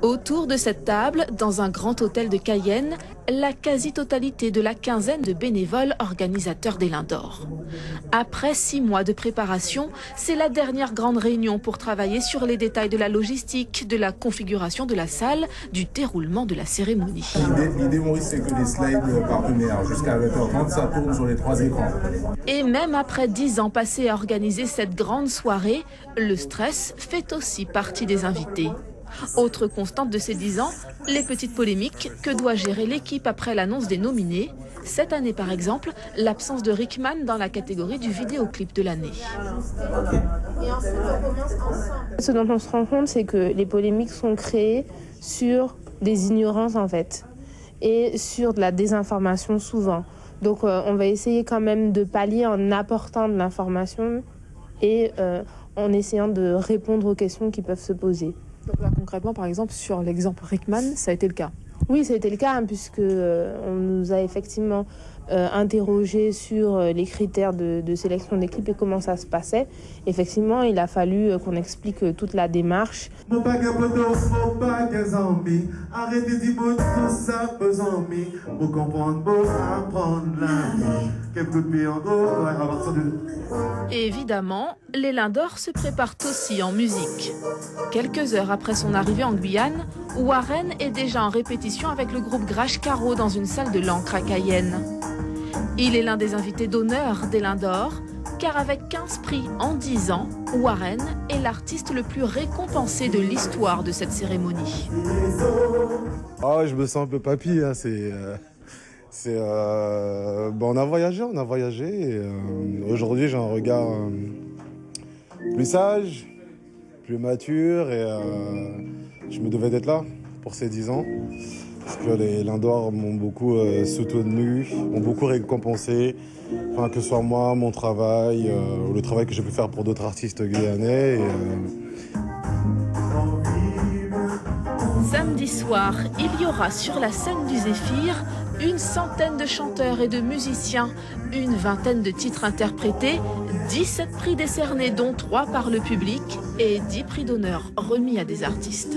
Autour de cette table, dans un grand hôtel de Cayenne, la quasi-totalité de la quinzaine de bénévoles organisateurs des Lins d'Or. Après 6 mois de préparation, c'est la dernière grande réunion pour travailler sur les détails de la logistique, de la configuration de la salle, du déroulement de la cérémonie. L'idée, Maurice, c'est que les slides partenaires, jusqu'à 20h30, ça tourne sur les 3 écrans. Et même après 10 ans passés à organiser cette grande soirée, le stress fait aussi partie des invités. Autre constante de ces 10 ans, les petites polémiques que doit gérer l'équipe après l'annonce des nominés. Cette année par exemple, l'absence de Rickman dans la catégorie du vidéoclip de l'année. Ce dont on se rend compte, c'est que les polémiques sont créées sur des ignorances en fait, et sur de la désinformation souvent. Donc on va essayer quand même de pallier en apportant de l'information et en essayant de répondre aux questions qui peuvent se poser. Donc là, concrètement, par exemple, sur l'exemple Rickman, ça a été le cas? Oui, ça a été le cas, puisque on nous a effectivement interrogé sur les critères de sélection des clips et comment ça se passait. Effectivement, il a fallu qu'on explique toute la démarche. Et évidemment, les Lins d'Or se préparent aussi en musique. Quelques heures après son arrivée en Guyane, Warren est déjà en répétition avec le groupe Grache Caro dans une salle de l'Ancre à Cayenne. Il est l'un des invités d'honneur des Lins d'Or, car avec 15 prix en 10 ans, Warren est l'artiste le plus récompensé de l'histoire de cette cérémonie. Je me sens un peu papy, hein, on a voyagé et aujourd'hui j'ai un regard plus sage, plus mature et je me devais d'être là pour ces 10 ans parce que les Lins d'Or m'ont beaucoup soutenu, m'ont beaucoup récompensé, enfin, que ce soit moi, mon travail, ou le travail que j'ai pu faire pour d'autres artistes guyanais. Samedi soir, il y aura sur la scène du Zéphyr une centaine de chanteurs et de musiciens, une vingtaine de titres interprétés, 17 prix décernés dont 3 par le public et 10 prix d'honneur remis à des artistes.